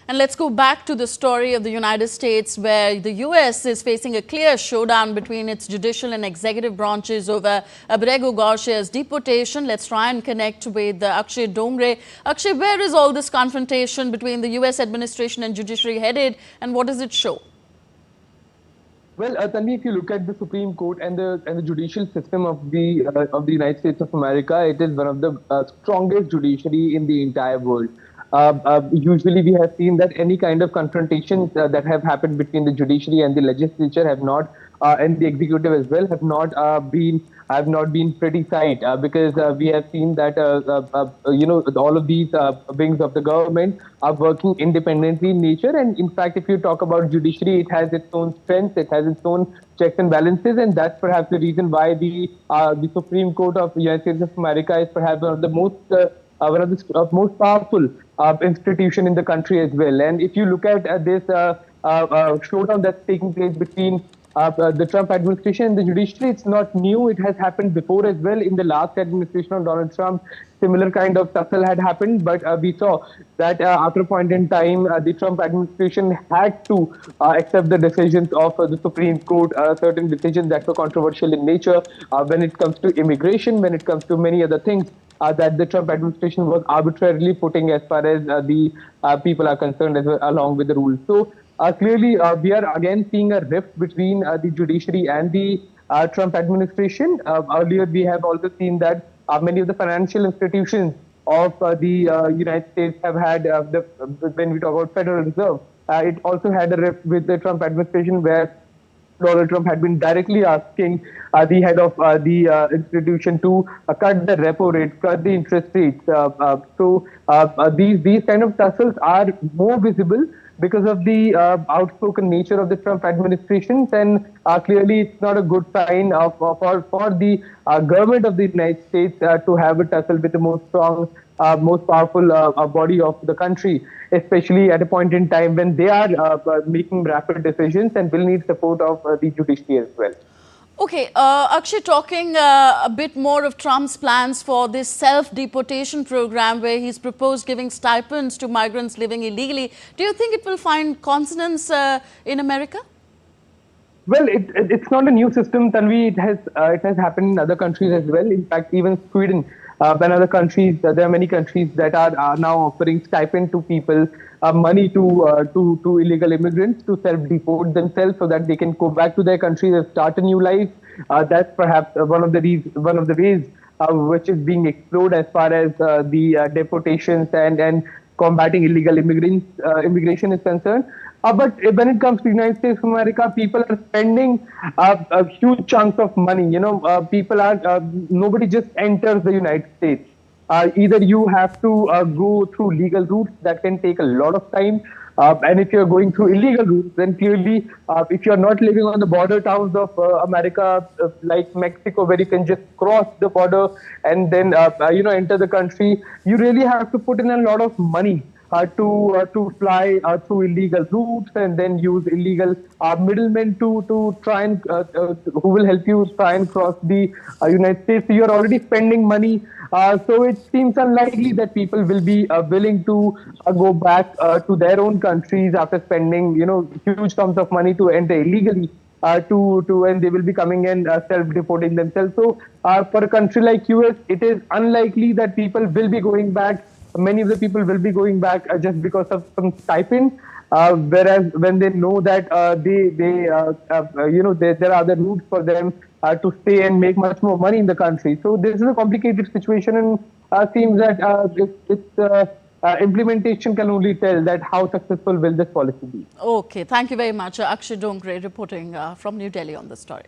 And let's go back to the story of the United States, where the US is facing a clear showdown between its judicial and executive branches over Abrego Garcia's deportation. Let's try and connect with Akshay Dongre. Akshay, where is all this confrontation between the US administration and judiciary headed, and what does it show? Well, Tanvi, if you look at the Supreme Court and the judicial system of the United States of America, it is one of the strongest judiciary in the entire world. Usually, we have seen that any kind of confrontations that have happened between the judiciary and the legislature have not, and the executive as well, have not been pretty tight, because we have seen that all of these wings of the government are working independently in nature. And in fact, if you talk about judiciary, it has its own strengths, it has its own checks and balances, and that's perhaps the reason why the Supreme Court of the United States of America is perhaps one of the most powerful institution in the country as well. And if you look at this showdown that's taking place between the Trump administration and the judiciary, it's not new. It has happened before as well. In the last administration of Donald Trump, similar kind of tussle had happened, but we saw that after a point in time, the Trump administration had to accept the decisions of the Supreme Court, certain decisions that were controversial in nature when it comes to immigration, when it comes to many other things that the Trump administration was arbitrarily putting as far as the people are concerned, along with the rules. So clearly, we are again seeing a rift between the judiciary and the Trump administration. Earlier, we have also seen that many of the financial institutions of the United States have had, when we talk about Federal Reserve, it also had a rift with the Trump administration, where Donald Trump had been directly asking the head of the institution to cut the repo rate, cut the interest rates. So these kind of tussles are more visible because of the outspoken nature of the Trump administration, and clearly it's not a good sign for the government of the United States to have a tussle with the most strong, most powerful body of the country, especially at a point in time when they are making rapid decisions and will need support of the judiciary as well. Okay, Akshay, talking a bit more of Trump's plans for this self-deportation program, where he's proposed giving stipends to migrants living illegally. Do you think it will find consonance in America? Well, it's not a new system, Tanvi. It has happened in other countries as well. In fact, even Sweden and other countries, there are many countries that are now offering stipend to people, money to illegal immigrants to self-deport themselves so that they can go back to their countries and start a new life. That's perhaps one of the ways which is being explored as far as the deportations and combating illegal immigration is concerned. But when it comes to the United States of America, people are spending huge chunks of money. Nobody just enters the United States. Either you have to go through legal routes that can take a lot of time. And if you're going through illegal routes, then clearly, if you're not living on the border towns of America, like Mexico, where you can just cross the border and then, enter the country, you really have to put in a lot of money to fly through illegal routes and then use illegal middlemen to try and who will help you try and cross the United States. So you're already spending money. So it seems unlikely that people will be willing to go back to their own countries after spending, huge sums of money to enter illegally. And they will be coming and self-deporting themselves. So for a country like US, it is unlikely that people will be going back. Many of the people will be going back just because of some stipend, whereas when they know that there are other routes for them to stay and make much more money in the country. So this is a complicated situation, and seems that its implementation can only tell that how successful will this policy be. Okay, thank you very much, Akshay Dongre, reporting from New Delhi on this story.